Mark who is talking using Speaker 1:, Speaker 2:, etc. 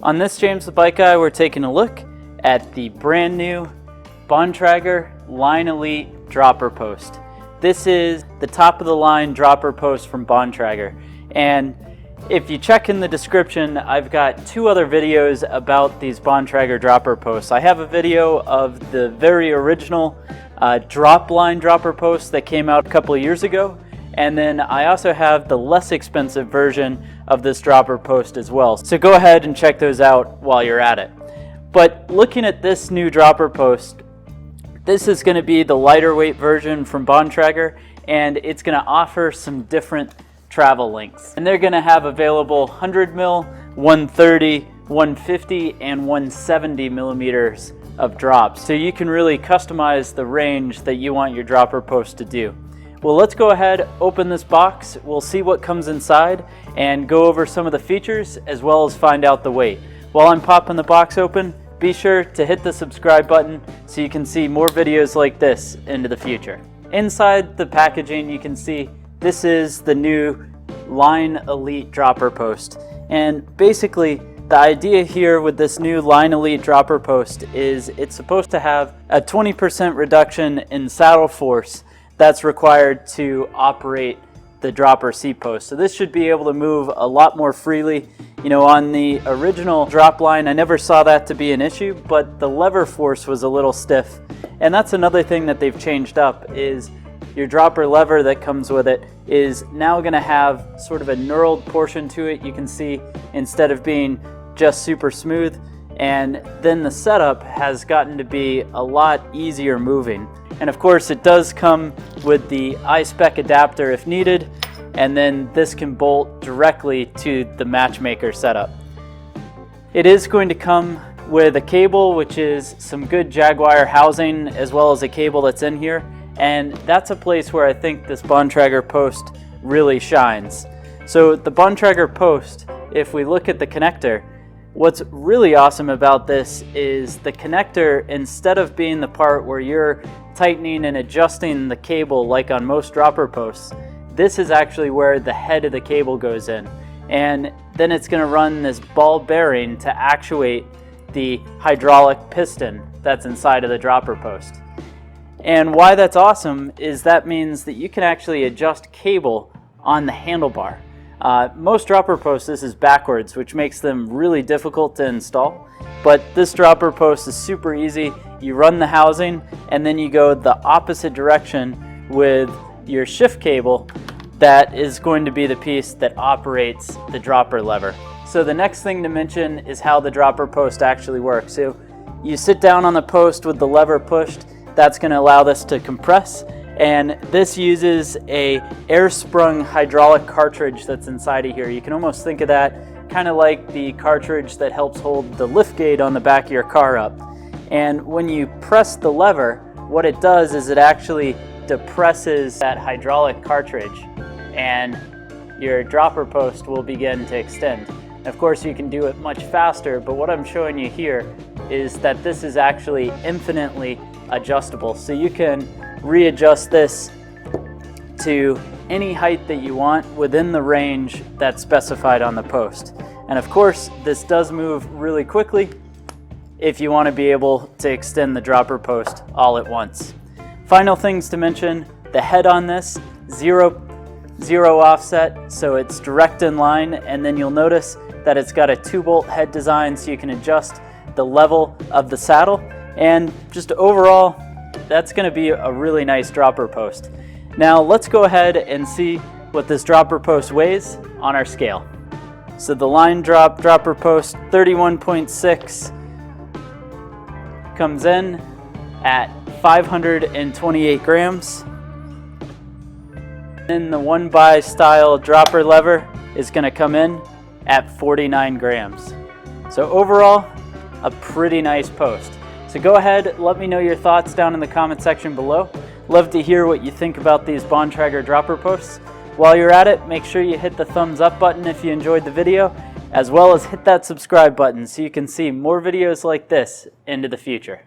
Speaker 1: On this James the Bike Guy, we're taking a look at the brand new Bontrager Line Elite dropper post. This is the top of the line dropper post from Bontrager, and if you check in the description, I've got two other videos about these Bontrager dropper posts. I have a video of the very original drop line dropper post that came out a couple of years ago, and then I also have the less expensive version of this dropper post as well. So go ahead and check those out while you're at it. But looking at this new dropper post, this is going to be the lighter weight version from Bontrager, and it's going to offer some different travel lengths. And they're going to have available 100 mil, 130, 150, and 170 millimeters of drops. So you can really customize the range that you want your dropper post to do. Well, let's go ahead, open this box. We'll see what comes inside and go over some of the features as well as find out the weight. While I'm popping the box open, be sure to hit the subscribe button so you can see more videos like this into the future. Inside the packaging, you can see this is the new Line Elite dropper post. And basically, the idea here with this new Line Elite dropper post is it's supposed to have a 20% reduction in saddle force that's required to operate the dropper seat post. So this should be able to move a lot more freely. You know, on the original drop line, I never saw that to be an issue, but the lever force was a little stiff. And that's another thing that they've changed up is your dropper lever that comes with it is now going to have sort of a knurled portion to it. You can see instead of being just super smooth, and then the setup has gotten to be a lot easier moving. And of course it does come with the iSpec adapter if needed, and then this can bolt directly to the matchmaker setup. It is going to come with a cable, which is some good Jaguar housing, as well as a cable that's in here, and that's a place where I think this Bontrager post really shines. So the Bontrager post, if we look at the connector, what's really awesome about this is the connector, instead of being the part where you're tightening and adjusting the cable like on most dropper posts, this is actually where the head of the cable goes in. And then it's going to run this ball bearing to actuate the hydraulic piston that's inside of the dropper post. And why that's awesome is that means that you can actually adjust cable on the handlebar. Most dropper posts, this is backwards, which makes them really difficult to install. But this dropper post is super easy. You run the housing and then you go the opposite direction with your shift cable that is going to be the piece that operates the dropper lever. So the next thing to mention is how the dropper post actually works. So you sit down on the post with the lever pushed. That's going to allow this to compress. And this uses a air-sprung hydraulic cartridge that's inside of here. You can almost think of that kind of like the cartridge that helps hold the liftgate on the back of your car up. And when you press the lever, what it does is it actually depresses that hydraulic cartridge, and your dropper post will begin to extend. Of course, you can do it much faster, but what I'm showing you here is that this is actually infinitely adjustable. So you can readjust this to any height that you want within the range that's specified on the post. And of course, this does move really quickly if you want to be able to extend the dropper post all at once. Final things to mention, the head on this, zero offset, so it's direct in line, and then you'll notice that it's got a 2-bolt head design so you can adjust the level of the saddle, and just overall, that's going to be a really nice dropper post. Now let's go ahead and see what this dropper post weighs on our scale. So the line dropper post 31.6 comes in at 528 grams. Then the 1x style dropper lever is going to come in at 49 grams. So overall, a pretty nice post. So go ahead, let me know your thoughts down in the comment section below. Love to hear what you think about these Bontrager dropper posts. While you're at it, make sure you hit the thumbs up button if you enjoyed the video, as well as hit that subscribe button so you can see more videos like this into the future.